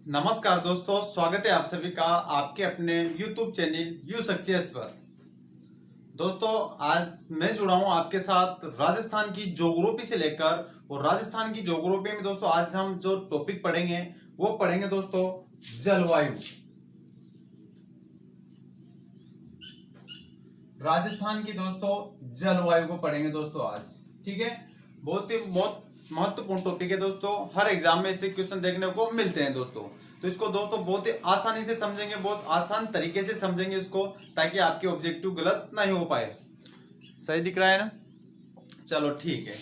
नमस्कार दोस्तों, स्वागत है आप सभी का आपके अपने YouTube चैनल यू सक्सेस पर। दोस्तों, आज मैं जुड़ा हूं आपके साथ राजस्थान की ज्योग्राफी से लेकर, और राजस्थान की ज्योग्राफी में दोस्तों आज हम जो टॉपिक पढ़ेंगे वो पढ़ेंगे दोस्तों जलवायु। राजस्थान की दोस्तों जलवायु को पढ़ेंगे दोस्तों आज। ठीक है, बहुत महत्वपूर्ण टॉपिक है दोस्तों। हर एग्जाम में ऐसे क्वेश्चन देखने को मिलते हैं दोस्तों। तो इसको दोस्तों बहुत ही आसानी से समझेंगे, बहुत आसान तरीके से समझेंगे इसको, ताकि आपके ऑब्जेक्टिव गलत नहीं हो पाए। सही दिख रहा है ना? चलो ठीक है।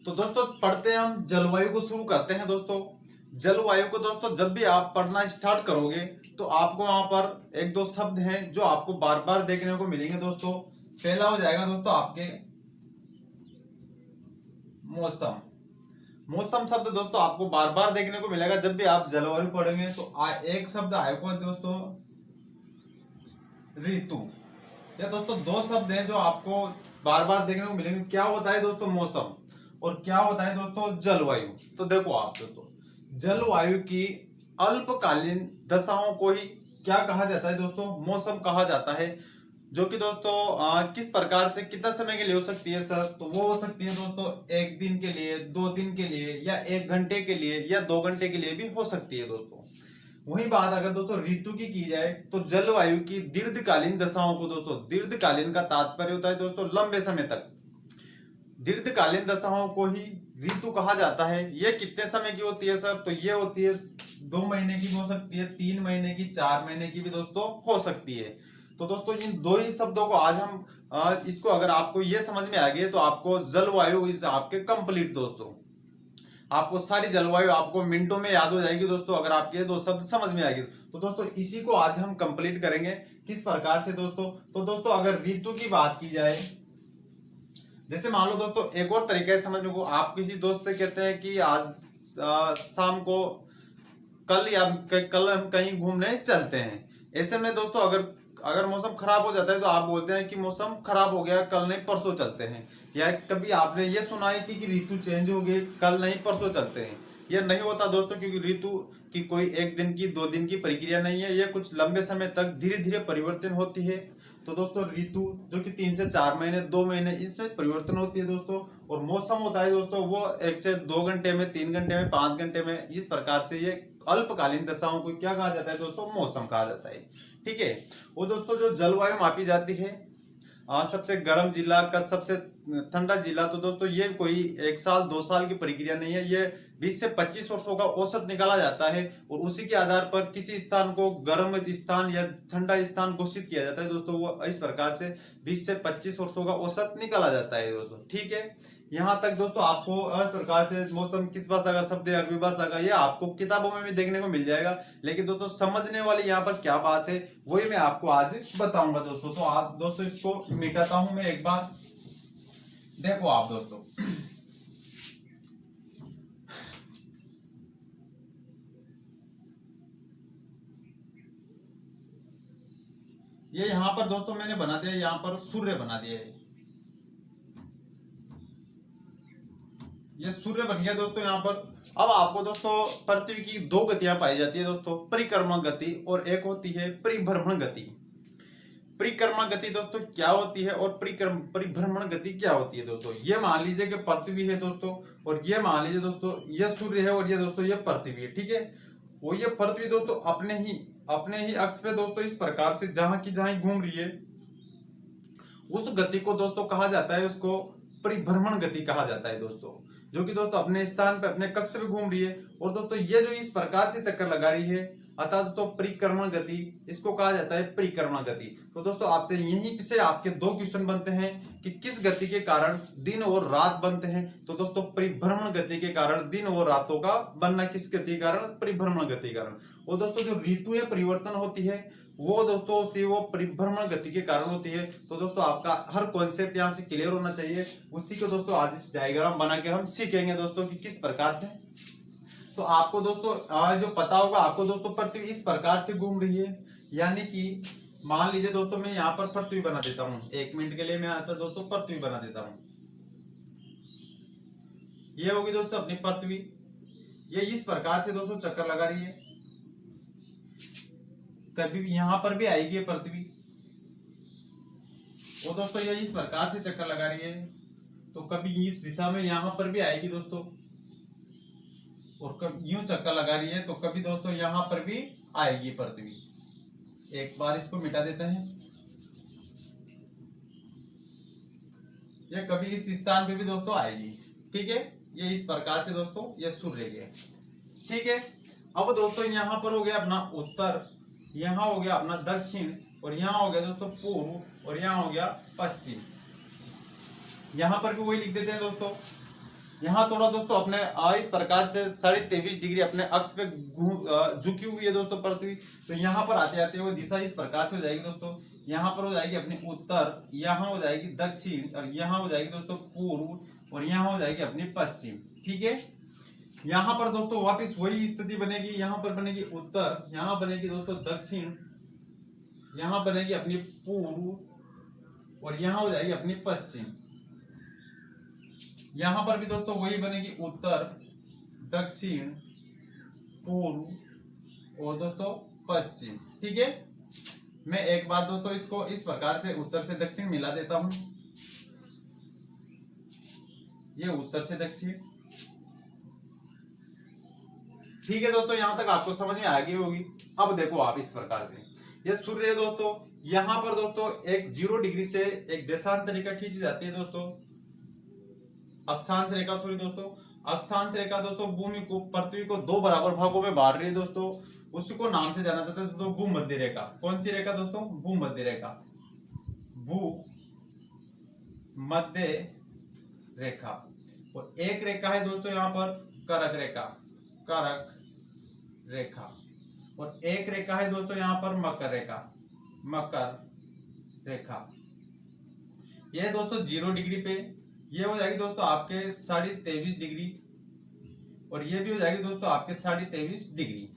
तो दोस्तों पढ़ते हैं, हम जलवायु को शुरू करते हैं दोस्तों। जलवायु को दोस्तों जब भी आप पढ़ना स्टार्ट करोगे तो आपको वहां पर एक दो शब्द हैं जो आपको बार बार देखने को मिलेंगे दोस्तों। पहला हो जाएगा दोस्तों आपके मौसम। मौसम शब्द दोस्तों आपको बार बार देखने को मिलेगा जब भी आप जलवायु पढ़ेंगे। तो एक शब्द आएगा दोस्तों ऋतु। या दोस्तों दो शब्द हैं जो आपको बार बार देखने को मिलेंगे। क्या होता है दोस्तों मौसम, और क्या होता है दोस्तों जलवायु। तो देखो आप दोस्तों, जलवायु की अल्पकालीन दशाओं को ही क्या कहा जाता है दोस्तों? मौसम कहा जाता है। जो कि दोस्तों किस प्रकार से कितना समय के लिए हो सकती है सर? तो वो हो सकती है दोस्तों एक दिन के लिए, 2 दिन के लिए, या 1 घंटे के लिए, या 2 घंटे के लिए भी हो सकती है दोस्तों। वही बात अगर दोस्तों ऋतु की जाए तो जलवायु की दीर्घकालीन दशाओं को दोस्तों, दीर्घकालीन का तात्पर्य होता है दोस्तों लंबे समय तक, दीर्घकालीन दशाओं को ही ऋतु कहा जाता है। ये कितने समय की होती है सर? तो ये होती है 2 महीने की भी हो सकती है, 3 महीने की, 4 महीने की भी दोस्तों हो सकती है। तो दोस्तों इन दो ही शब्दों को आज हम इसको अगर आपको ये समझ में आ गया तो आपको जलवायु इस आपके कंप्लीट दोस्तों। आपको सारी जलवायु आपको मिनटों में याद हो जाएगी दोस्तों, अगर आपके दो शब्द समझ में आएगी तो दोस्तों इसी को आज हम कंप्लीट करेंगे। किस प्रकार से दोस्तों? तो दोस्तों अगर ऋतु की बात की जाए, जैसे मान लो दोस्तों एक और तरीका है समझने को। आप किसी दोस्त से कहते हैं कि आज शाम को, कल या कल हम कहीं घूमने चलते हैं। ऐसे में दोस्तों अगर अगर मौसम खराब हो जाता है तो आप बोलते हैं कि मौसम खराब हो गया, कल नहीं परसों चलते हैं। या कभी आपने ये सुना है कि ऋतु चेंज हो गई, कल नहीं परसों चलते हैं। यह नहीं होता दोस्तों, क्योंकि ऋतु की कोई 1 दिन की 2 दिन की प्रक्रिया नहीं है। यह कुछ लंबे समय तक धीरे धीरे परिवर्तन होती है। तो दोस्तों ऋतु जो कि 3 से 4 महीने, 2 महीने, इसमें परिवर्तन होती है दोस्तों। और मौसम होता है दोस्तों वो 1 से 2 घंटे में, 3 घंटे में, 5 घंटे में, इस प्रकार से ये अल्पकालीन दशाओं को क्या कहा जाता है दोस्तों? मौसम कहा जाता है। ठीक है। वो दोस्तों जो जलवायु मापी जाती है, सबसे गर्म जिला का सबसे ठंडा जिला, तो दोस्तों ये कोई 1 साल 2 साल की प्रक्रिया नहीं है। ये 20 से 25 वर्षों का औसत निकाला जाता है, और उसी के आधार पर किसी स्थान को गर्म स्थान या ठंडा स्थान घोषित किया जाता है दोस्तों। वो इस प्रकार से 20 से 25 वर्षों का औसत निकाला जाता है दोस्तों। ठीक है। यहाँ तक दोस्तों आपको इस प्रकार से मौसम किस भाषा का शब्द है, अरबी भाषा का, ये आपको किताबों में भी देखने को मिल जाएगा। लेकिन दोस्तों समझने वाली यहाँ पर क्या बात है वही मैं आपको आज बताऊंगा दोस्तों। तो आप दोस्तों इसको मिटाता हूं मैं एक बार। देखो आप दोस्तों, ये यहाँ पर दोस्तों मैंने बना दिया, यहाँ पर सूर्य बना दिया है। ये सूर्य बन गया दोस्तों यहाँ पर। अब आपको दोस्तों पृथ्वी की 2 गतियां पाई जाती है दोस्तों, परिक्रमण गति और एक होती है परिभ्रमण गति। परिक्रमण गति दोस्तों क्या होती है और परिभ्रमण गति क्या होती है दोस्तों? ये मान लीजिए कि पृथ्वी है दोस्तों, और ये मान लीजिए दोस्तों ये सूर्य है, और ये दोस्तों ये पृथ्वी है। ठीक है। वो ये पृथ्वी दोस्तों अपने ही अक्ष पे दोस्तों इस प्रकार से जहां की जहां घूम रही है, उस गति को दोस्तों कहा जाता है, उसको परिभ्रमण गति कहा जाता है दोस्तों। जो कि दोस्तों अपने स्थान पे, अपने कक्ष पे घूम रही है, और दोस्तों ये जो इस प्रकार से चक्कर लगा रही है, अतः दोस्तों परिक्रमण गति, इसको कहा जाता है परिक्रमण गति। तो दोस्तों आपसे यहीं से आपके 2 क्वेश्चन बनते हैं कि किस गति के कारण दिन और रात बनते हैं? तो दोस्तों परिभ्रमण गति के कारण दिन और रातों का बनना, किस गति के कारण? परिभ्रमण गति के कारण। और दोस्तों जो ऋतु है परिवर्तन होती है वो दोस्तों होती है वो परिभ्रमण गति के कारण होती है। तो दोस्तों आपका हर कॉन्सेप्ट यहाँ से क्लियर होना चाहिए। उसी को दोस्तों आज इस डायग्राम बना के हम सीखेंगे दोस्तों कि किस प्रकार से। तो आपको दोस्तों जो पता होगा, आपको दोस्तों पृथ्वी इस प्रकार से घूम रही है। यानी कि मान लीजिए दोस्तों मैं यहाँ पर पृथ्वी बना देता हूँ, 1 मिनट के लिए मैं आता दोस्तों पृथ्वी बना देता हूँ। ये होगी दोस्तों अपनी पृथ्वी। ये इस प्रकार से दोस्तों चक्कर लगा रही है। कभी भी यहाँ पर भी आएगी पृथ्वी, वो दोस्तों ये इस प्रकार से चक्कर लगा रही है, तो कभी इस दिशा में यहाँ पर भी आएगी दोस्तों, और कभी यूं चक्कर लगा रही है तो कभी दोस्तों यहाँ पर भी आएगी पृथ्वी। एक बार इसको मिटा देते हैं। ये कभी इस स्थान पे भी दोस्तों आएगी, ठीक है। ये इस प्रकार से दोस्तों ये सूर्य है, ठीक है। अब दोस्तों यहाँ पर हो गया अपना उत्तर, यहाँ हो गया अपना दक्षिण, और यहाँ हो गया दोस्तों पूर्व, और यहाँ हो गया पश्चिम। यहाँ पर भी वही लिख देते हैं दोस्तों। यहाँ थोड़ा दोस्तों अपने इस प्रकार से 23.5 डिग्री अपने अक्ष पे झुकी हुई है दोस्तों पृथ्वी, तो यहाँ पर आते आते वो दिशा इस प्रकार से हो जाएगी दोस्तों। यहाँ पर हो जाएगी अपनी उत्तर, यहाँ हो जाएगी दक्षिण, और यहाँ हो जाएगी दोस्तों पूर्व, और यहाँ हो जाएगी अपनी पश्चिम, ठीक है। यहाँ पर दोस्तों वापस वही स्थिति बनेगी, यहाँ पर बनेगी उत्तर, यहाँ बनेगी दोस्तों दक्षिण, यहाँ बनेगी अपनी पूर्व, और यहाँ हो जाएगी अपनी पश्चिम। यहाँ पर भी दोस्तों वही बनेगी उत्तर, दक्षिण, पूर्व और दोस्तों पश्चिम, ठीक है। मैं एक बार दोस्तों इसको इस प्रकार से उत्तर से दक्षिण मिला देता हूं। ये उत्तर से दक्षिण, ठीक है दोस्तों। यहां तक आपको समझ में आ गई होगी। अब देखो आप इस प्रकार से ये सूर्य है दोस्तों, यहां पर दोस्तों एक 0 डिग्री से एक देशांतर रेखा खींची जाती है दोस्तों, अक्षांश रेखा, सॉरी दोस्तों अक्षांश रेखा दोस्तों भूमि को, पृथ्वी को 2 बराबर भागों में बांट रही है दोस्तों। उसी को नाम से जाना जाता है दोस्तों भूमध्य रेखा। कौन सी रेखा दोस्तों? भूमध्य रेखा, भूमध्य रेखा। और एक रेखा है दोस्तों यहाँ पर करक रेखा, करक रेखा। और एक रेखा है दोस्तों यहाँ पर मकर रेखा, मकर रेखा। यह दोस्तों 0 डिग्री पे ये हो जाएगी दोस्तों आपके 23.5 डिग्री, और ये भी हो जाएगी दोस्तों आपके 23.5 डिग्री।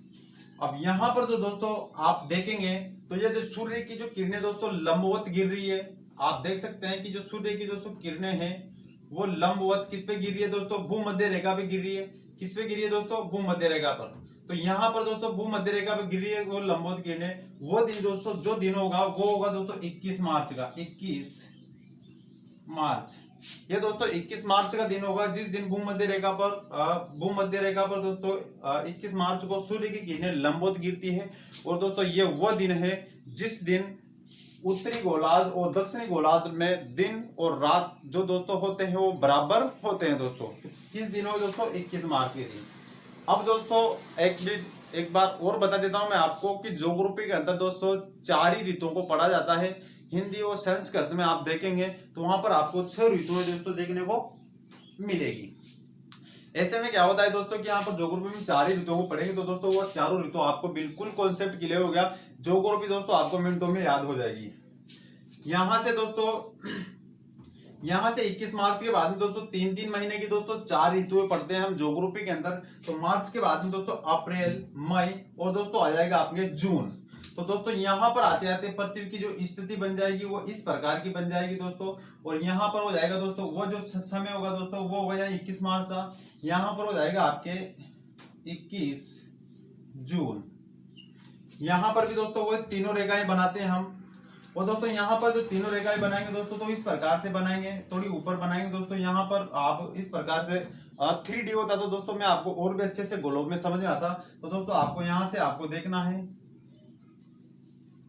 अब यहाँ पर जो दोस्तों आप देखेंगे तो ये जो सूर्य की जो किरणें दोस्तों लंबवत गिर रही है, आप देख सकते हैं कि जो सूर्य की दोस्तों किरणें हैं वो लंबवत किस पे गिर रही है दोस्तों? भूमध्य रेखा पे गिर रही है। किस पे गिर रही है दोस्तों? भूमध्य रेखा पर। तो यहाँ पर दोस्तों भूमध्य रेखा पे गिर रही है वो लंबवत किरणें। वो दिन दोस्तों जो दिन होगा वो होगा दोस्तों 21 मार्च का, 21 मार्च। ये दोस्तों 21 मार्च का दिन होगा जिस दिन भूमध्य रेखा पर दोस्तों 21 मार्च को सूर्य की किरणें लंबवत गिरती है। और दोस्तों ये वो दिन है जिस दिन उत्तरी गोलार्ध और दक्षिणी गोलार्ध में दिन और रात जो दोस्तों होते हैं वो बराबर होते हैं दोस्तों। किस दिन हो दोस्तों? 21 मार्च के दिन। अब दोस्तों एक बार और बता देता हूं मैं आपको कि ज्योग्राफी के अंदर दोस्तों 4 ही ऋतुओं को पढ़ा जाता है। हिंदी और संस्कृत में आप देखेंगे तो वहां पर आपको 6 ऋतुएं दोस्तों देखने को मिलेगी। ऐसे में क्या होता है दोस्तों कि यहाँ पर ज्योग्राफी में 4 ही ऋतुओं को पढ़ेंगे तो दोस्तों वो चारों ऋतु आपको बिल्कुल कॉन्सेप्ट क्लियर हो गया। ज्योग्राफी दोस्तों आपको मिनटों में याद हो जाएगी। यहाँ से दोस्तों 21 मार्च के बाद में दोस्तों 3 महीने की दोस्तों 4 ऋतुएं पढ़ते हैं हम ज्योग्राफी के अंदर। तो मार्च के बाद में दोस्तों अप्रैल, मई और दोस्तों आ जाएगा आपके जून। तो दोस्तों यहाँ पर आते आते पृथ्वी की जो स्थिति बन जाएगी वो इस प्रकार की बन जाएगी दोस्तों। और यहाँ पर हो जाएगा दोस्तों वो जो समय होगा दोस्तों वो होगा 21 मार्च का। यहाँ पर हो जाएगा आपके 21 जून। यहाँ पर भी दोस्तों वो तीनों रेखाएं बनाते हैं हम। और दोस्तों यहाँ पर जो तीनों रेखाएं बनाएंगे दोस्तों तो इस प्रकार से बनाएंगे, थोड़ी ऊपर बनाएंगे दोस्तों। यहाँ पर आप इस प्रकार से 3D होता तो दोस्तों मैं आपको और भी अच्छे से ग्लोब में समझ में आता। तो दोस्तों आपको यहाँ से आपको देखना है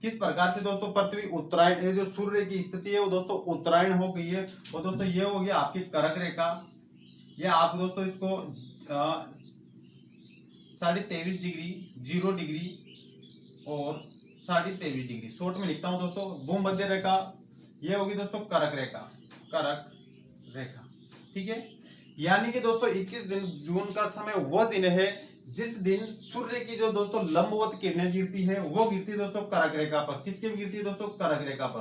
किस प्रकार से दोस्तों पृथ्वी उत्तरायण, ये जो सूर्य की स्थिति है वो दोस्तों उत्तरायण हो गई है। और दोस्तों ये हो गया आपकी करक रेखा। ये आप दोस्तों इसको 23.5 डिग्री, 0 डिग्री और 23.5 डिग्री शॉर्ट में लिखता हूं दोस्तों। भूमध्य रेखा ये होगी दोस्तों करक रेखा, करक रेखा, ठीक है। यानी कि दोस्तों 21 जून का समय वह दिन है जिस दिन सूर्य की जो दोस्तों लंबवत किरणें गिरती है वो गिरती है दोस्तों करक रेखा पर। किसके भी गिरती है दोस्तों? करक रेखा पर।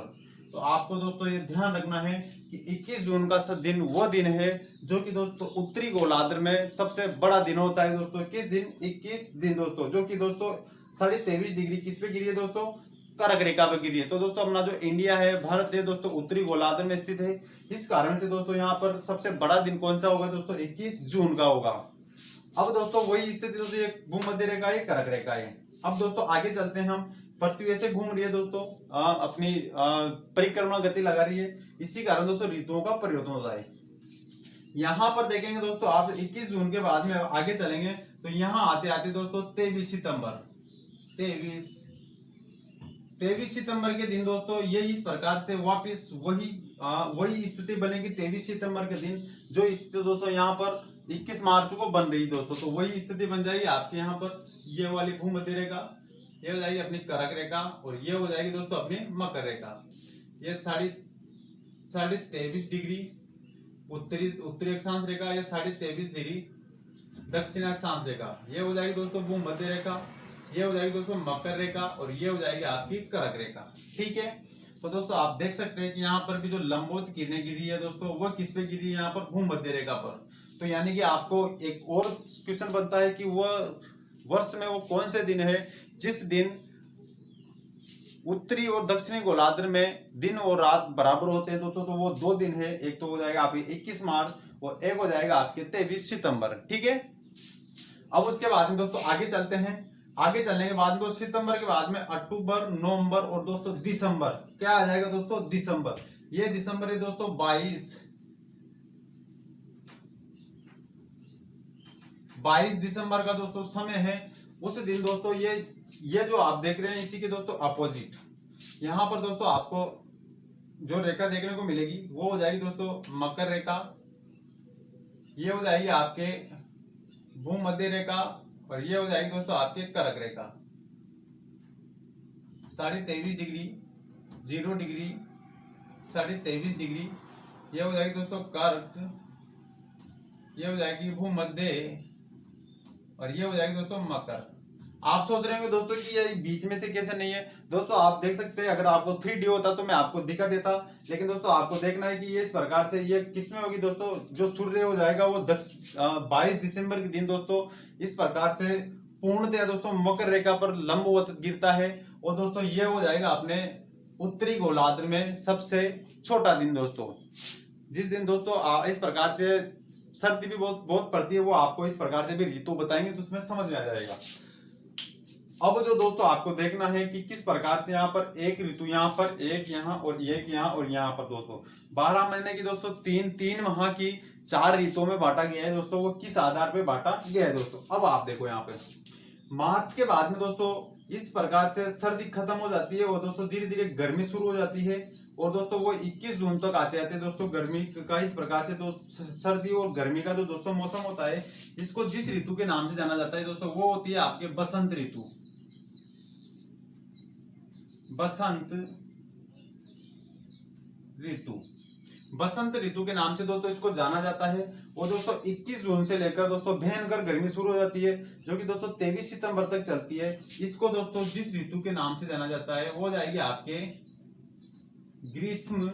तो आपको दोस्तों ये ध्यान रखना है कि 21 जून का दिन वो दिन है जो कि दोस्तों उत्तरी गोलार्ध में सबसे बड़ा दिन होता है दोस्तों। किस दिन? 21 दिन दोस्तों, जो कि दोस्तों 23.5 डिग्री किस पे गिरी है दोस्तों? करक रेखा पे गिरी है। तो दोस्तों अपना जो इंडिया है, भारत है दोस्तों उत्तरी गोलार्ध में स्थित है। इस कारण से दोस्तों यहाँ पर सबसे बड़ा दिन कौन सा होगा दोस्तों? 21 जून का होगा। अब दोस्तों वही स्थिति दोस्तों ये भूमध्य रेखा है, करक रेखा है। अब दोस्तों आगे चलते हैं हम पृथ्वी ऐसे घूम रही है दोस्तों, अपनी परिक्रमा गति लगा रही है, इसी कारण दोस्तों ऋतुओं का परिवर्तन होता है। यहाँ पर देखेंगे दोस्तों आप 21 जून के बाद में आगे चलेंगे तो यहाँ आते आते दोस्तों 23 सितंबर 23 सितंबर के दिन दोस्तों ये इस प्रकार से वापिस वही स्थिति बनेगी। 23 सितंबर के दिन जो स्थिति दोस्तों यहाँ पर 21 मार्च को बन रही दोस्तों, तो वही स्थिति बन जाएगी आपके यहाँ पर। ये वाली भूमध्य रेखा ये हो जाएगी अपनी कर्क रेखा और ये हो जाएगी दोस्तों अपनी मकर रेखा। ये 23.5 डिग्री उत्तरी अक्षांश रेखा, ये 23.5 डिग्री दक्षिण अक्षांश रेखा, ये हो जाएगी दोस्तों भूमध्य रेखा, ये हो जाएगी दोस्तों मकर रेखा और ये हो जाएगी आपकी कर्क रेखा। ठीक है, तो दोस्तों आप देख सकते हैं कि यहाँ पर भी जो लंबवत किरणें गिरी है दोस्तों वो किस पे गिरी है, यहाँ पर भूमध्य रेखा पर। तो यानी कि आपको एक और क्वेश्चन बनता है कि वह वर्ष में वो कौन से दिन है जिस दिन उत्तरी और दक्षिणी गोलार्ध में दिन और रात बराबर होते हैं दोस्तों, तो वो 2 दिन है। एक तो हो जाएगा आपके 21 मार्च और एक हो जाएगा आपके 23 सितंबर। ठीक है, अब उसके बाद में दोस्तों आगे चलते हैं। आगे चलने के बाद में सितंबर के बाद में अक्टूबर, नवंबर और दोस्तों दिसंबर। क्या आ जाएगा दोस्तों? दिसंबर। ये दिसंबर है दोस्तों 22 दिसंबर का दोस्तों समय है। उस दिन दोस्तों ये जो आप देख रहे हैं इसी के दोस्तों अपोजिट यहाँ पर दोस्तों आपको जो रेखा देखने को मिलेगी वो हो जाएगी दोस्तों मकर रेखा, ये हो जाएगी आपके भूमध्य रेखा और ये हो जाएगी दोस्तों आपके कर्क रेखा। 23.5 डिग्री, 0 डिग्री, 23.5 डिग्री, ये हो जाएगी दोस्तों कर्क, ये हो जाएगी भूमध्य और ये हो जाएगी दोस्तों मकर। आप सोच रहे होंगे दोस्तों कि ये बीच में से कैसे नहीं है। दोस्तों आप देख सकते हैं, अगर आपको 3D होता तो मैं आपको दिखा देता, लेकिन दोस्तों आपको देखना है कि ये इस प्रकार से ये किस में होगी दोस्तों। जो सूर्य हो जाएगा वो 22 दिसंबर के दिन दोस्तों इस प्रकार से पूर्णतया दोस्तों मकर रेखा पर लंबवत गिरता है और दोस्तों ये हो जाएगा अपने उत्तरी गोलार्ध में सबसे छोटा दिन दोस्तों। जिस दिन दोस्तों इस प्रकार से सर्दी भी बहुत पड़ती है, वो आपको इस प्रकार से भी ऋतु बताएंगे तो उसमें समझ में आ जाएगा। अब जो दोस्तों आपको देखना है कि किस प्रकार से यहाँ पर एक ऋतु यहाँ पर एक यहाँ और एक यहाँ और यहाँ पर दोस्तों 12 महीने की दोस्तों तीन माह की 4 ऋतुओं में बांटा गया है दोस्तों। वो किस आधार पे बांटा गया है दोस्तों। अब आप देखो यहाँ पे मार्च के बाद में दोस्तों इस प्रकार से सर्दी खत्म हो जाती है और दोस्तों धीरे धीरे गर्मी शुरू हो जाती है और दोस्तों वो 21 जून तक आते आते दोस्तों गर्मी का इस प्रकार से सर्दी और गर्मी का जो दोस्तों मौसम होता है, इसको जिस ऋतु के नाम से जाना जाता है दोस्तों वो होती है आपके बसंत ऋतु। बसंत ऋतु के नाम से दोस्तों इसको जाना जाता है और दोस्तों 21 जून से लेकर दोस्तों भयंकर गर्मी शुरू हो जाती है जो कि दोस्तों 23 सितंबर तक चलती है। इसको दोस्तों जिस ऋतु के नाम से जाना जाता है वो जाएगी आपके ग्रीष्म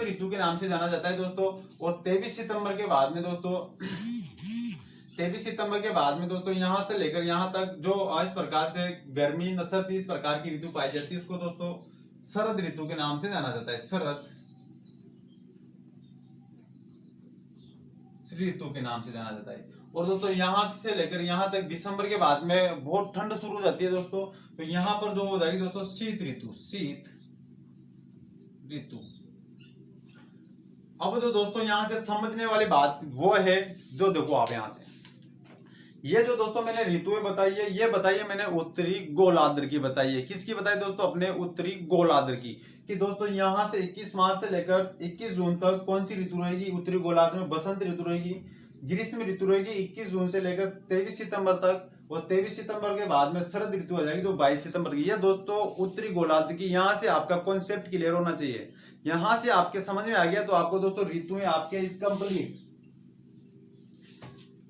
ऋतु के नाम से जाना जाता है दोस्तों। और 23 सितंबर के बाद में दोस्तों यहाँ से लेकर यहाँ तक जो इस प्रकार से गर्मी सर्दी इस प्रकार की ऋतु पाई जाती है उसको दोस्तों शरद ऋतु के नाम से जाना जाता है। शरद ऋतु के नाम से जाना जाता है। और दोस्तों यहाँ से लेकर यहाँ तक दिसंबर के बाद में बहुत ठंड शुरू हो जाती है दोस्तों। तो यहाँ पर जो हो जाएगी दोस्तों शीत ऋतु। अब जो दोस्तों यहाँ से समझने वाली बात वो है जो देखो आप यहाँ से ये जो दोस्तों मैंने ऋतुएं बताई है ये बताइए मैंने उत्तरी गोलार्ध की बताई है। किसकी बताई दोस्तों? अपने उत्तरी गोलार्ध की। कि दोस्तों यहाँ से 21 मार्च से लेकर 21 जून तक कौन सी ऋतु रहेगी? उत्तरी गोलार्ध में बसंत ऋतु रहेगी, ग्रीष्म ऋतु रहेगी 21 जून से लेकर 23 सितंबर तक और 23 सितंबर के बाद में शरद ऋतु आ जाएगी जो 22 सितंबर की। ये दोस्तों उत्तरी गोलार्ध की। यहाँ से आपका कॉन्सेप्ट क्लियर होना चाहिए। यहाँ से आपके समझ में आ गया तो आपको दोस्तों ऋतुएं आपके इस कंप्लीट।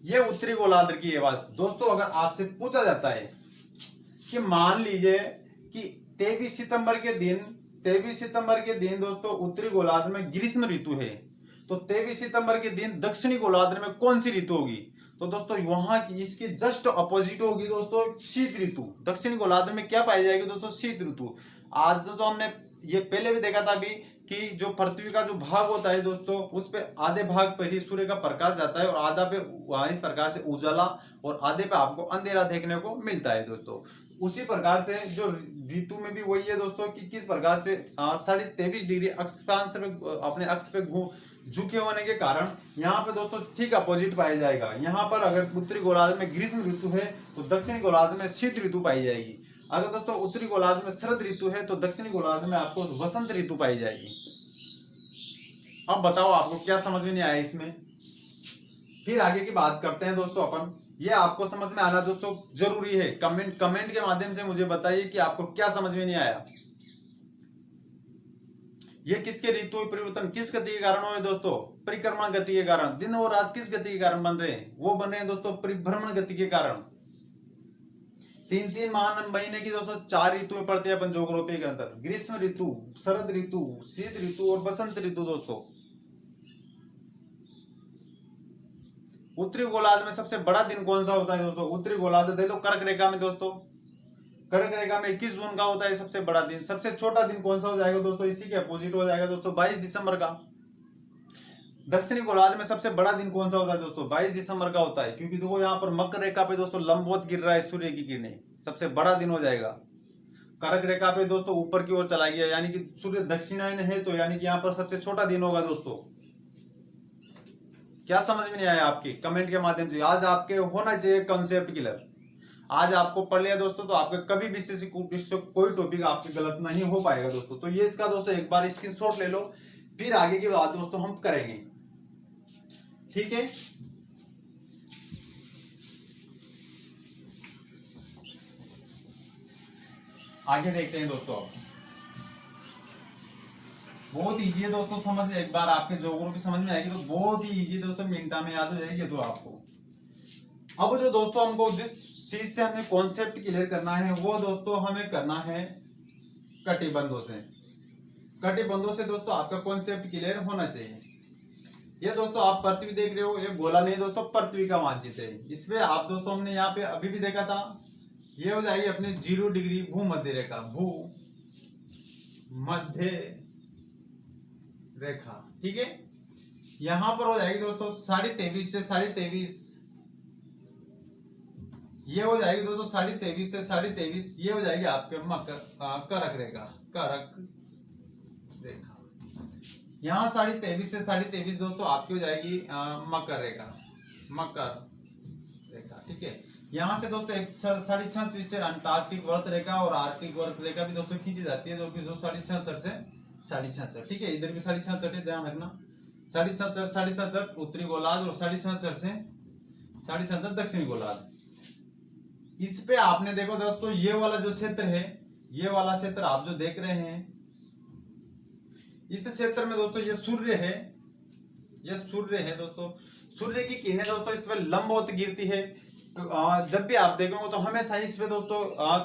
ये उत्तरी गोलार्ध की है बात दोस्तों। अगर आपसे पूछा जाता है कि मान लीजिए कि 23 सितंबर के दिन दोस्तों उत्तरी गोलार्ध में ग्रीष्म ऋतु है तो 23 सितंबर के दिन दक्षिणी गोलार्ध में कौन सी ऋतु होगी? तो दोस्तों वहां की इसके जस्ट अपोजिट होगी दोस्तों शीत ऋतु। दक्षिणी गोलार्ध में क्या पाई जाएगी दोस्तों? शीत ऋतु। आज तो हमने ये पहले भी देखा था अभी कि जो पृथ्वी का जो भाग होता है दोस्तों, उस पे आधे भाग पर ही सूर्य का प्रकाश जाता है और आधा पे इस प्रकार से उजाला और आधे पे आपको अंधेरा देखने को मिलता है दोस्तों। उसी प्रकार से जो ऋतु में भी वही है दोस्तों कि किस प्रकार से 23.5 डिग्री अक्षांश अपने अक्ष पे झुके होने के कारण यहाँ पे दोस्तों ठीक अपोजिट पाया जाएगा। यहाँ पर अगर उत्तरी गोलार्ध में ग्रीष्म ऋतु है तो दक्षिणी गोलार्ध में शीत ऋतु पाई जाएगी। अगर दोस्तों उत्तरी गोलार्ध में शरद ऋतु है तो दक्षिणी गोलार्ध में आपको वसंत ऋतु पाई जाएगी। अब बताओ आपको क्या समझ में नहीं आया इसमें? फिर आगे की बात करते हैं दोस्तों अपन। ये आपको समझ में आना दोस्तों जरूरी है। कमेंट के माध्यम से मुझे बताइए कि आपको क्या समझ में नहीं आया। ये किसके ऋतु परिवर्तन किस गति के कारण हो रहे दोस्तों? परिक्रमण गति के कारण। दिन और रात किस गति के कारण बन रहे हैं? वो बन रहे हैं दोस्तों परिभ्रमण गति के कारण। 3 महीने की दोस्तों 4 ऋतुएं पड़ती है अपन ज्योग्राफी के अंदर। ग्रीष्म ऋतु, शरद ऋतु, शीत ऋतु और बसंत ऋतु दोस्तों। उत्तरी गोलार्ध में सबसे बड़ा दिन कौन सा होता है दोस्तों? उत्तरी गोलार्ध देख लो कर्क रेखा में दोस्तों, कर्क रेखा में 21 जून का होता है सबसे बड़ा दिन। सबसे छोटा दिन कौन सा हो जाएगा दोस्तों? इसी के अपोजिट हो जाएगा दोस्तों 22 दिसंबर का। दक्षिणी गोलार्ध में सबसे बड़ा दिन कौन सा होता है दोस्तों? 22 दिसंबर का होता है, क्योंकि देखो यहाँ पर मकर रेखा पे दोस्तों लंबवत गिर रहा है सूर्य की किरणें। सबसे बड़ा दिन हो जाएगा। कर्क रेखा पे दोस्तों ऊपर की ओर चला गया, यानी कि सूर्य दक्षिणायन है, तो यानी कि यहाँ पर सबसे छोटा दिन होगा दोस्तों। क्या समझ में नहीं आया आपकी? कमेंट के माध्यम से। आज आपके होना चाहिए कंसेप्ट क्लियर। आज आपको पढ़ लिया दोस्तों तो आपके कभी भी से कोई टॉपिक आपके गलत नहीं हो पाएगा दोस्तों। तो ये इसका दोस्तों एक बार स्क्रीनशॉट ले लो, फिर आगे की बात दोस्तों हम करेंगे, ठीक है। आगे देखते हैं दोस्तों। बहुत इजी है दोस्तों, समझ एक बार आपके ज्योग्राफी समझ में आएगी तो बहुत ही इजी दोस्तों, मिनटा में याद हो जाएगी तो आपको। अब जो दोस्तों हमको जिस चीज से हमें कॉन्सेप्ट क्लियर करना है वो दोस्तों हमें करना है कटिबंधों से। कटिबंधों से दोस्तों आपका कॉन्सेप्ट क्लियर होना चाहिए। ये दोस्तों आप पृथ्वी देख रहे हो, ये गोला नहीं दोस्तों, पृथ्वी का मानचित्र है। इसमें आप दोस्तों हमने यहाँ पे अभी भी देखा था, ये हो जाएगी अपनी 0 डिग्री भूमध्य रेखा, भूमध्य रेखा, ठीक है। यहां पर हो जाएगी दोस्तों 23.5 से 23.5, ये हो जाएगी दोस्तों 23.5 से 23.5, ये हो जाएगी आपके कर्क रेखा, कर्क रेखा। यहाँ 23.5 से 23.5 दोस्तों आपकी हो जाएगी मकर रेखा, मकर रेखा, ठीक है। यहाँ से दोस्तों 66 अंटार्कटिक वर्त रेखा और आर्कटिक वर्त रेखा भी दोस्तों खींची जाती है, जो कि 66 से 66, ठीक है। इधर भी 66 है, ध्यान रखना। 66 उत्तरी गोलार्ध और 66 से 66 दक्षिणी गोलार्ध। इस पे आपने देखो दोस्तों ये वाला जो क्षेत्र है, ये वाला क्षेत्र आप जो देख रहे हैं, इस क्षेत्र में दोस्तों ये सूर्य है, ये सूर्य है दोस्तों। सूर्य की किरणें दोस्तों इस पे लंबवत गिरती है। जब भी आप देखोगे तो हमेशा ही इस पे दोस्तों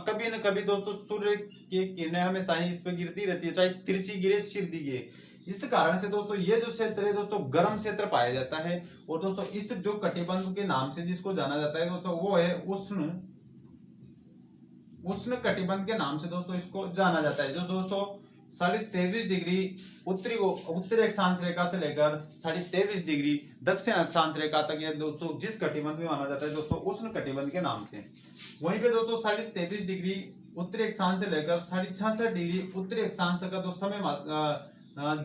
कभी न कभी दोस्तों सूर्य की किरणें हमेशा ही इस पे गिरती रहती है, चाहे तिरछी गिरे सीधी गिरे। इस कारण से दोस्तों ये जो क्षेत्र है दोस्तों गर्म क्षेत्र पाया जाता है। और दोस्तों इस जो कटिबंध के नाम से जिसको जाना जाता है दोस्तों वो है उष्ण कटिबंध के नाम से दोस्तों इसको जाना जाता है। जो दोस्तों 23.5 डिग्री उत्तरी अक्षांश रेखा से लेकर 23.5 डिग्री दक्षिण अक्षांश रेखा तक ये दोस्तों जिस कटिबंध में माना जाता है दोस्तों उष्ण कटिबंध के नाम से। वहीं पे दोस्तों 23.5 डिग्री उत्तरी अक्षांश से लेकर 66 डिग्री उत्तरी अक्षांश का जो समय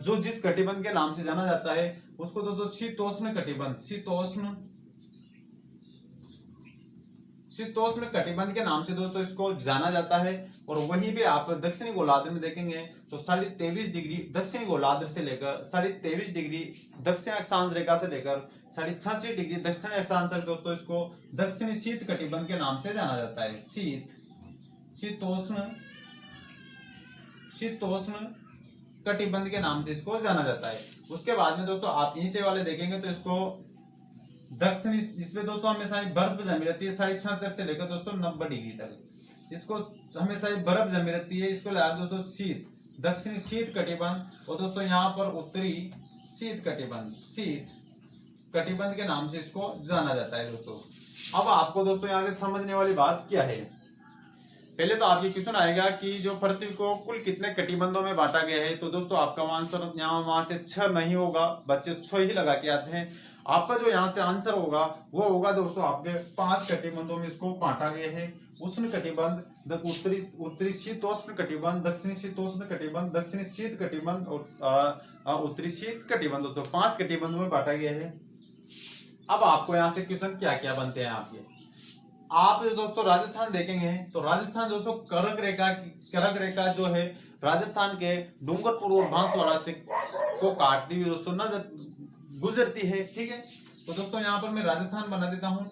जो जिस कटिबंध के नाम से जाना जाता है उसको दोस्तों शीतोष्ण कटिबंध, शीतोष्ण कटिबंध के नाम से दोस्तों इसको जाना जाता है। और वहीं पे आप दक्षिणी गोलार्ध में देखेंगे तो 23.5 डिग्री दक्षिणी गोलार्ध से लेकर 23.5 डिग्री दक्षिण अक्षांश रेखा से लेकर 66 डिग्री दक्षिण अक्षांश तक दोस्तों इसको दक्षिणी शीत कटिबंध के नाम से जाना जाता है। शीतोष्ण कटिबंध के नाम से इसको जाना जाता है। उसके बाद में दोस्तों आप नीचे वाले देखेंगे तो इसको दक्षिणी, इसमें दोस्तों हमेशा बर्फ जमी रहती है 66 से लेकर दोस्तों 90 डिग्री तक। इसको हमेशा बर्फ जमी रहती है, इसको लगा दोस्तों शीत, दक्षिणी शीत कटिबंध। और दोस्तों यहाँ पर उत्तरी शीत कटिबंध के नाम से इसको जाना जाता है दोस्तों। अब आपको दोस्तों यहाँ से समझने वाली बात क्या है, पहले तो आपके क्वेश्चन आएगा कि जो पृथ्वी को कुल कितने कटिबंधों में बांटा गया है। तो दोस्तों आपका आंसर यहाँ वहां से 6 नहीं होगा, बच्चे 6 ही लगा के आते हैं। आपका जो यहाँ से आंसर होगा वो होगा दोस्तों आपके 5 कटिबंधों में इसको बांटा गया है। उष्ण कटिबंध, उत्तरी शीतोष्ण कटिबंध, दक्षिणी शीतोष्ण कटिबंध, दक्षिणी शीत कटिबंध और उत्तरी शीत कटिबंध। तो 5 कटिबंधों में बांटा गया है। अब आपको यहाँ से क्वेश्चन क्या क्या बनते हैं आपके। आप जो दोस्तों राजस्थान देखेंगे तो राजस्थान दोस्तों कर्क रेखा जो है राजस्थान के डूंगरपुर और बांसवाड़ा से को काटती हुई दोस्तों नजर गुजरती है। ठीक है, तो दोस्तों यहाँ पर मैं राजस्थान बना देता हूँ।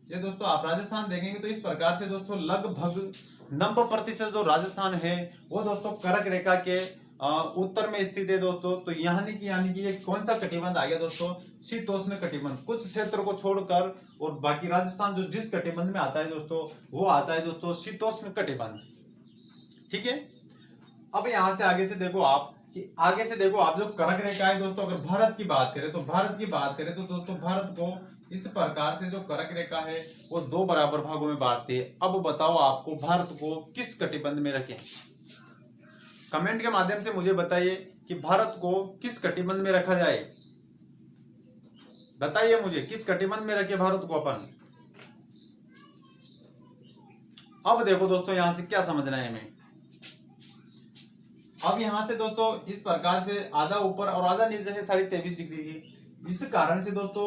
ये दोस्तों आप राजस्थान देखेंगे तो इस प्रकार से दोस्तों लगभग 90% जो राजस्थान है वो दोस्तों कर्क रेखा के उत्तर में स्थित है दोस्तों। तो यानी कि ये कौन सा कटिबंध आ गया दोस्तों, शीतोष्ण कटिबंध। कुछ क्षेत्र को छोड़कर और बाकी राजस्थान जो जिस कटिबंध में आता है दोस्तों वो आता है दोस्तों शीतोष्ण कटिबंध। ठीक है, अब यहाँ से आगे से देखो आप जो कर्क रेखा है दोस्तों, अगर भारत की बात करें तो दोस्तों भारत को इस प्रकार से जो कर्क रेखा है वो 2 बराबर भागों में बांटती है। अब बताओ आपको भारत को किस कटिबंध में रखें। कमेंट के माध्यम से मुझे बताइए कि भारत को किस कटिबंध में रखा जाए। बताइए मुझे किस कटिबंध में रखे भारत को अपन। अब देखो दोस्तों यहां से क्या समझना है हमें। अब यहां से दोस्तों इस प्रकार से आधा ऊपर और आधा नीचे है 23.5 डिग्री की। इस कारण से दोस्तों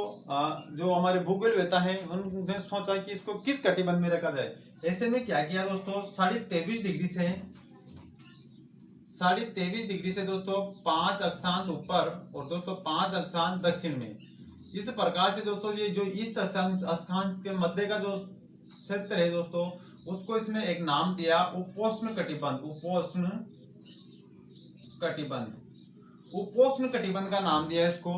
जो हमारे भूगोलवेत्ता है उन्होंने सोचा कि इसको किस कटिबंध में रखा जाए। ऐसे में क्या किया दोस्तों 23.5 डिग्री से दोस्तों 5 अक्षांश ऊपर और दोस्तों 5 अक्षांश दक्षिण में। इस प्रकार से दोस्तों ये जो इस अक्षांश के मध्य का जो क्षेत्र है दोस्तों उसको इसमें एक नाम दिया उपोष्ण कटिबंध का नाम दिया इसको।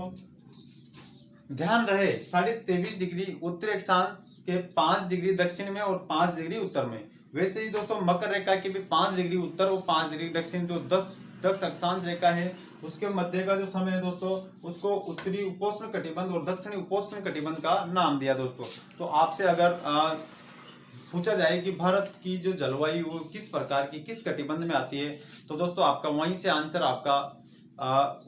ध्यान रहे 23.5 डिग्री उत्तरी अक्षांश के 5 डिग्री दक्षिण में और 5 डिग्री उत्तर में। वैसे ही दोस्तों मकर रेखा के भी 5 डिग्री उत्तर और 5 डिग्री दक्षिण जो 10 अक्षांश रेखा है उसके मध्य का जो समय है दोस्तों उसको उत्तरी उपोष्ण कटिबंध और दक्षिणी उपोष्ण कटिबंध का नाम दिया दोस्तों। तो आपसे अगर पूछा जाए कि भारत की जो जलवायु वो किस प्रकार की किस कटिबंध में आती है तो दोस्तों आपका वहीं से आंसर आपका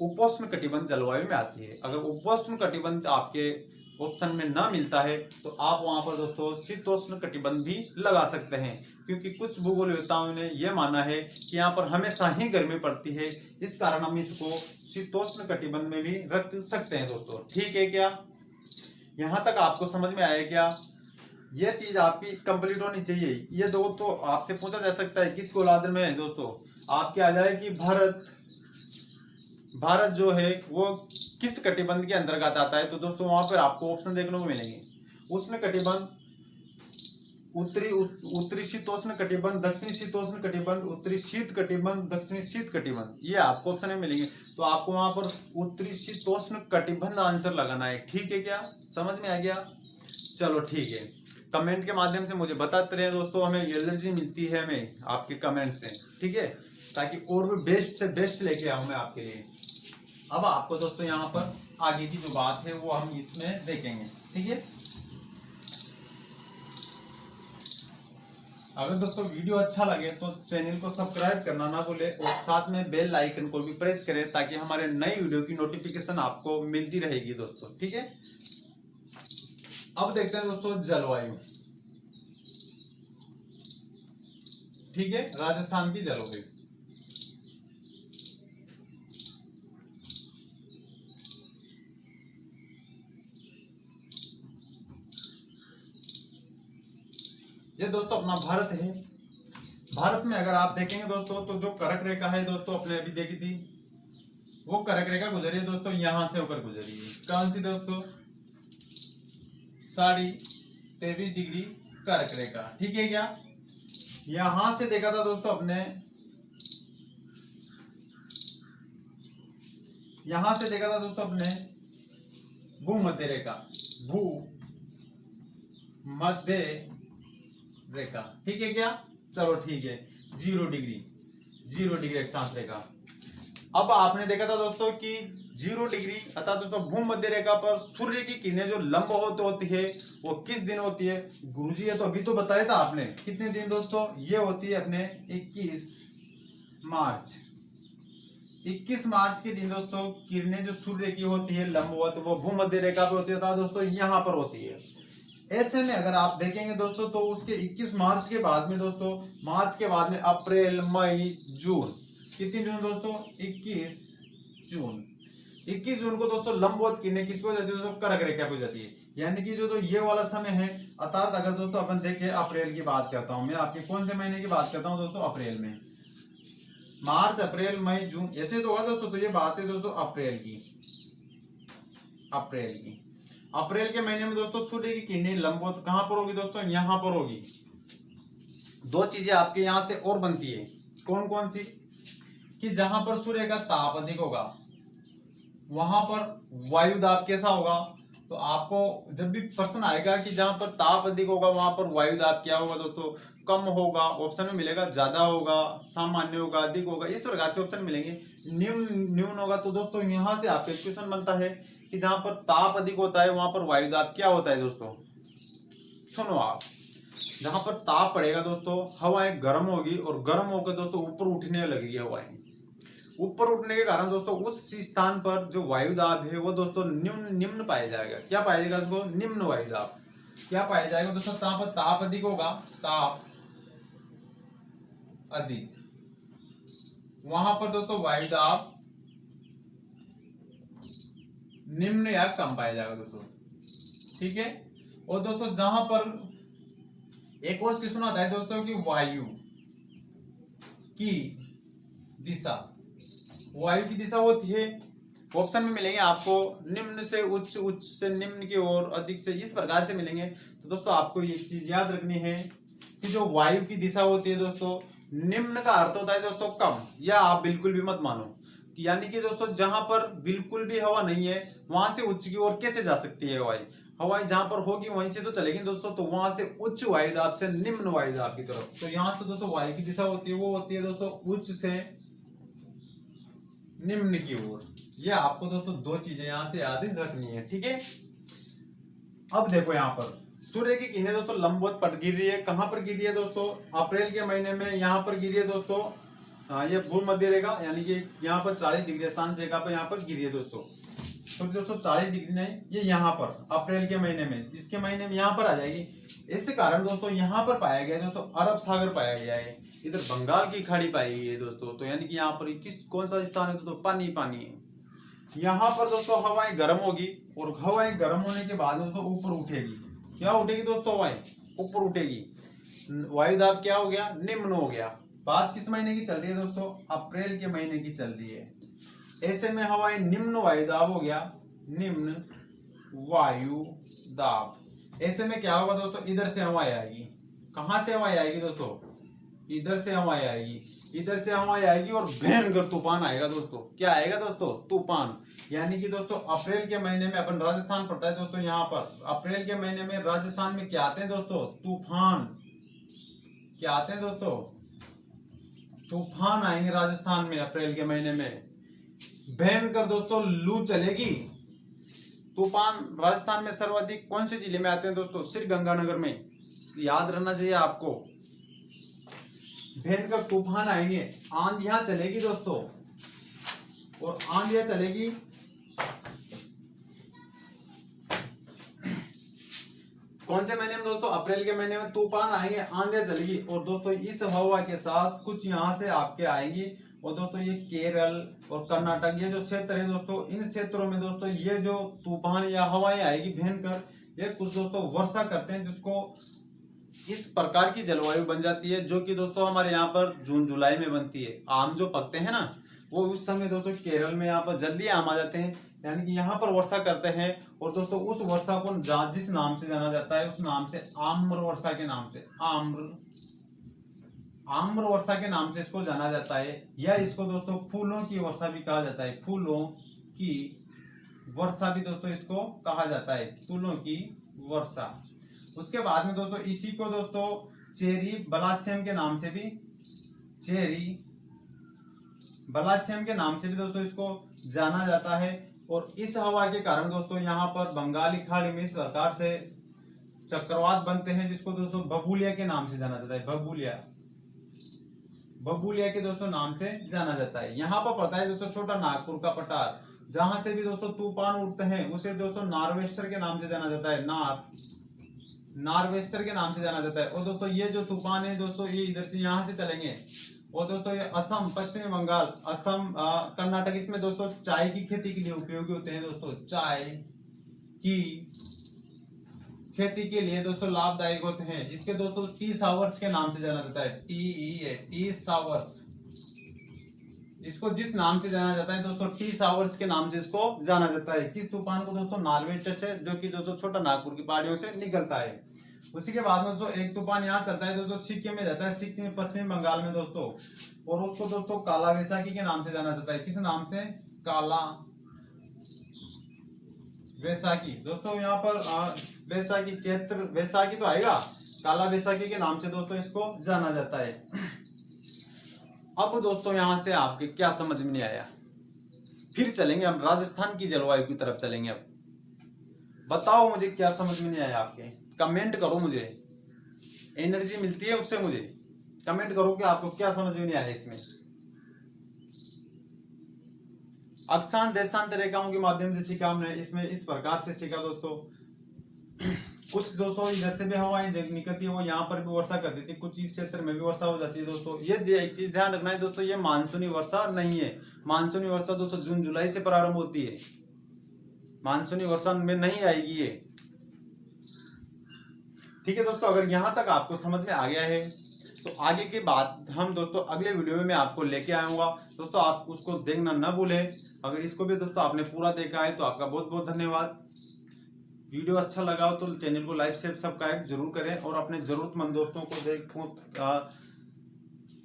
उपोष्ण कटिबंध जलवायु में आती है। अगर उपोष्ण कटिबंध आपके ऑप्शन में ना मिलता है तो आप वहां पर दोस्तों शीतोष्ण कटिबंध भी लगा सकते हैं, क्योंकि कुछ भूगोलवेत्ताओं ने यह माना है कि यहाँ पर हमेशा ही गर्मी पड़ती है, इस कारण हम इसको शीतोष्ण कटिबंध में भी रख सकते हैं दोस्तों। ठीक है क्या, यहाँ तक आपको समझ में आया क्या। यह चीज आपकी कंप्लीट होनी चाहिए। ये दो तो आपसे पूछा जा सकता है किस गोलार्ध में है दोस्तों, आपके आ जाए कि भारत जो है वो किस कटिबंध के अंतर्गत आता है। तो दोस्तों वहां पर आपको ऑप्शन देखने को मिलेंगे उष्ण कटिबंध, उत्तरी शीतोष्ण कटिबंध, दक्षिणी शीतोष्ण कटिबंध, उत्तरी शीत कटिबंध, दक्षिणी शीत कटिबंध, ये आपको ऑप्शन में मिलेंगे। तो आपको वहां पर उत्तरी शीतोष्ण कटिबंध आंसर लगाना है। ठीक है क्या, समझ में आ गया। चलो ठीक है, कमेंट के माध्यम से मुझे बताते रहे दोस्तों, हमें एलर्जी मिलती है हमें आपके कमेंट से। ठीक है, ताकि और भी बेस्ट से बेस्ट लेके आऊं मैं आपके लिए। अब आपको दोस्तों यहाँ पर आगे की जो बात है वो हम इसमें देखेंगे। ठीक है, अगर दोस्तों वीडियो अच्छा लगे तो चैनल को सब्सक्राइब करना ना भूले और साथ में बेल आइकन को भी प्रेस करें ताकि हमारे नई वीडियो की नोटिफिकेशन आपको मिलती रहेगी दोस्तों। ठीक है, अब देखते हैं दोस्तों जलवायु। ठीक है, राजस्थान की जलवायु। ये दोस्तों अपना भारत है। भारत में अगर आप देखेंगे दोस्तों तो जो कर्क रेखा है दोस्तों अपने अभी देखी थी वो कर्क रेखा गुजरी है दोस्तों, यहां से होकर गुजरी है। कौन सी दोस्तों, 23.5 डिग्री कर्क रेखा। ठीक है क्या, यहां से देखा था दोस्तों अपने, यहां से देखा था दोस्तों अपने भूमध्य रेखा, भूमध्य रेखा। ठीक है क्या, चलो ठीक है, 0 डिग्री अक्षांश रेखा। अब आपने देखा था दोस्तों कि 0 डिग्री अर्थात दोस्तों भूमध्य रेखा पर सूर्य की किरणें जो लंबवत होती है वो किस दिन होती है गुरुजी? ये तो अभी तो बताया था आपने, कितने दिन दोस्तों? ये होती है अपने 21 मार्च। 21 मार्च के दिन दोस्तों किरणें जो सूर्य की होती है लंबवत, वो भूमध्य रेखा पे होती है दोस्तों, यहाँ पर होती है। ऐसे में अगर आप देखेंगे दोस्तों तो उसके 21 मार्च के बाद में दोस्तों, मार्च के बाद में अप्रैल, मई, जून, कितनी जून दोस्तों? 21 जून। 21 जून को दोस्तों लंबवत किरणें किस पे हो जाती है दोस्तों? कर्क रेखा पे हो जाती है। यानी कि जो तो ये वाला समय है, अर्थात अगर दोस्तों अपन देखें, अप्रैल की बात करता हूं मैं, आपके कौन से महीने की बात करता हूं दोस्तों? अप्रैल में। मार्च, अप्रैल, मई, जून, ऐसे तो होगा दोस्तों। तो ये बात है दोस्तों अप्रैल की। अप्रैल के महीने में दोस्तों सूर्य की किरणें लंबवत कहां पर होगी दोस्तों? यहां पर होगी। दो चीजें आपके यहां से और बनती है, कौन कौन सी? कि जहां पर सूर्य का ताप अधिक होगा वहां पर वायु दाब कैसा होगा? तो आपको जब भी प्रश्न आएगा कि जहां पर ताप अधिक होगा वहां पर वायु दाब क्या होगा दोस्तों? कम होगा, ऑप्शन में मिलेगा। ज्यादा होगा, सामान्य होगा, अधिक होगा, इस प्रकार से ऑप्शन मिलेंगे। न्यून होगा। तो दोस्तों यहां से आपका क्वेश्चन बनता है कि जहां पर ताप अधिक होता है वहां पर वायु दाब क्या होता है दोस्तों? सुनो आप, जहां पर ताप पड़ेगा दोस्तों हवाएं गर्म होगी, और गर्म होकर दोस्तों ऊपर उठने लगेगी हवाएं। ऊपर उठने के कारण दोस्तों उस स्थान पर जो वायु दाब है वो दोस्तों निम्न पाया जाएगा। क्या पाया जाएगा उसको? निम्न वायु दाब। क्या पाया जाएगा दोस्तों? जहां पर ताप अधिक होगा, ताप अधिक, वहां पर दोस्तों वायु दाब निम्न या कम पाया जाएगा दोस्तों। ठीक है। और दोस्तों जहां पर एक और क्वेश्चन आता है दोस्तों कि वायु की दिशा, वायु की दिशा होती है, ऑप्शन में मिलेंगे आपको निम्न से उच्च, उच्च से निम्न की ओर, अधिक से, इस प्रकार से मिलेंगे। तो दोस्तों आपको ये चीज याद रखनी है कि जो वायु की दिशा होती है दोस्तों, निम्न का अर्थ होता है दोस्तों कम, या आप बिल्कुल भी मत मानो। यानी कि दोस्तों जहां पर बिल्कुल भी हवा नहीं है वहां से उच्च की ओर कैसे जा सकती है हवाई? हवाई जहां पर होगी वहीं से तो चलेगी दोस्तों। तो वहां से उच्च वायु दाब से निम्न वायु दाब की तरफ। तो यहां से दोस्तों वायु की दिशा होती है वो होती है दोस्तों उच्च से निम्न की ओर। ये आपको दोस्तों दो चीजें यहां से याद रखनी है। ठीक है। अब देखो यहाँ पर सूर्य की किरणें दोस्तों लंबवत पर गिर रही है। कहां पर गिर रही है दोस्तों? अप्रैल के महीने में यहाँ पर गिरी है दोस्तों। ये भूमध्य रेखा यानी कि यहाँ पर 40 डिग्री अक्षांश रेखा पर यहाँ पर गिरी है दोस्तों। तो दोस्तों 40 डिग्री नहीं, ये यहाँ पर अप्रैल के महीने में, इसके महीने में यहाँ पर आ जाएगी। इस कारण दोस्तों यहाँ पर पाया गया दोस्तों अरब सागर पाया गया है, इधर बंगाल की खाड़ी पाई गई है दोस्तों। तो यानी कि यहाँ पर कौन सा स्थान है दोस्तों? पानी पानी है। यहाँ पर दोस्तों हवाएं गर्म होगी, और हवाएं गर्म होने के बाद दोस्तों ऊपर उठेगी। क्या उठेगी दोस्तों? हवाएं ऊपर उठेगी। वायु दाब क्या हो गया? निम्न हो गया। बात किस महीने की चल रही है दोस्तों? अप्रैल के महीने की चल रही है। ऐसे में हवाएं निम्न वायु दाब हो गया, निम्न वायु दाब। ऐसे में क्या होगा दोस्तों? इधर से हवाएं आएगी। कहां से हवाएं आएगी दोस्तों? इधर से हवाएं आएगी। इधर से हवाएं आएगी और भयंकर तूफान आएगा दोस्तों। क्या आएगा दोस्तों? तूफान। यानी कि दोस्तों अप्रैल के महीने में अपन राजस्थान पड़ता है दोस्तों। यहाँ पर अप्रैल के महीने में राजस्थान में क्या आते हैं दोस्तों? तूफान। क्या आते हैं दोस्तों? तूफान आएंगे राजस्थान में अप्रैल के महीने में। भयंकर दोस्तों लू चलेगी। तूफान राजस्थान में सर्वाधिक कौन से जिले में आते हैं दोस्तों? श्री गंगानगर में। याद रहना चाहिए आपको। भयंकर तूफान आएंगे, आंधियां चलेगी दोस्तों, और आंधियां चलेगी। कौन से महीने में दोस्तों? अप्रैल के महीने में तूफान आएंगे, आंधियां चलेगी। और दोस्तों इस हवा के साथ कुछ यहां से आपके आएंगी। और दोस्तों ये केरल और कर्नाटक, ये जो क्षेत्र है दोस्तों, इन क्षेत्रों में दोस्तों ये जो तूफान या हवाएं आएगी भयंकर, ये कुछ दोस्तों वर्षा करते हैं, जिसको इस प्रकार की जलवायु बन जाती है, जो कि दोस्तों हमारे यहाँ पर जून जुलाई में बनती है। आम जो पकते हैं ना, वो उस समय दोस्तों केरल में यहाँ पर जल्दी आम आ जाते हैं, यानी कि यहाँ पर वर्षा करते हैं। और दोस्तों उस वर्षा को जिस नाम से जाना जाता है, उस नाम से आम्र वर्षा के नाम से, आम्र वर्षा के नाम से इसको जाना जाता है। या इसको दोस्तों फूलों की वर्षा भी कहा जाता है। फूलों की वर्षा भी दोस्तों इसको कहा जाता है, फूलों की वर्षा। उसके बाद में दोस्तों इसी को दोस्तों चेरी ब्लॉसम के नाम से भी, चेरी बलासियम के नाम से भी दोस्तों इसको जाना जाता है। और इस हवा के कारण दोस्तों यहाँ पर बंगाली खाड़ी में इस प्रकार से चक्रवात बनते हैं, जिसको दोस्तों भभूलिया के नाम से जाना जाता है। भभूलिया के दोस्तों नाम से जाना जाता है। यहाँ पर पड़ता है दोस्तों छोटा नागपुर का पठार, जहां से भी दोस्तों तूफान उठते हैं, उसे दोस्तों नॉर्वेस्टर के नाम से जाना जाता है। नॉर्वेस्टर के नाम से जाना जाता है। और दोस्तों ये जो तूफान है दोस्तों, ये इधर से यहाँ से चलेंगे और दोस्तों ये असम, पश्चिमी बंगाल, असम, कर्नाटक, इसमें दोस्तों चाय की खेती के लिए उपयोगी होते हैं। दोस्तों चाय की खेती के लिए दोस्तों लाभदायक होते हैं। इसके दोस्तों टी सावर्स के नाम से जाना जाता है। टी सावर्स, इसको जिस नाम से जाना जाता है दोस्तों, टी सावर्स के नाम से इसको जाना जाता है। किस तूफान को दोस्तों? नॉर्वेस्टर से, जो कि दोस्तों छोटा नागपुर की पहाड़ियों से निकलता है। उसी के बाद में दोस्तों एक तूफान यहाँ चलता है दोस्तों, सिक्किम में जाता है, सिक्किम में, पश्चिमी बंगाल में दोस्तों, और उसको दोस्तों काला वैसाखी के नाम से जाना जाता है। किस नाम से? काला वैसाखी। दोस्तों यहाँ पर वैसाखी, चैत्र वैसाखी तो आएगा, काला वैसाखी के नाम से दोस्तों इसको जाना जाता है। अब दोस्तों यहाँ से आपके क्या समझ में नहीं आया? फिर चलेंगे हम राजस्थान की जलवायु की तरफ चलेंगे। अब बताओ मुझे क्या समझ में नहीं आया आपके, कमेंट करो, मुझे एनर्जी मिलती है उससे। मुझे कमेंट करो कि आपको क्या समझ में नहीं आया इसमें। अक्षांश देशांतर रेखाओं के माध्यम से सीखा हमने, इसमें इस प्रकार से सीखा दोस्तों। कुछ दोस्तों इधर से भी हवाएं निकलती है, वो यहाँ पर भी वर्षा कर देती है, कुछ इस क्षेत्र में भी वर्षा हो जाती है दोस्तों। ये एक चीज ध्यान रखना है दोस्तों, ये मानसूनी वर्षा नहीं है। मानसूनी वर्षा दोस्तों जून जुलाई से प्रारंभ होती है, मानसूनी वर्षा में नहीं आएगी ये। ठीक है दोस्तों, अगर यहाँ तक आपको समझ में आ गया है तो आगे के बाद हम दोस्तों अगले वीडियो में मैं आपको लेके आऊंगा दोस्तों। आप उसको देखना ना भूलें। अगर इसको भी दोस्तों आपने पूरा देखा है तो आपका बहुत बहुत धन्यवाद। वीडियो अच्छा लगा हो तो चैनल को लाइक शेयर सब्सक्राइब जरूर करें और अपने जरूरतमंद दोस्तों को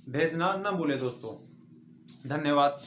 भेजना ना भूलें दोस्तों। धन्यवाद।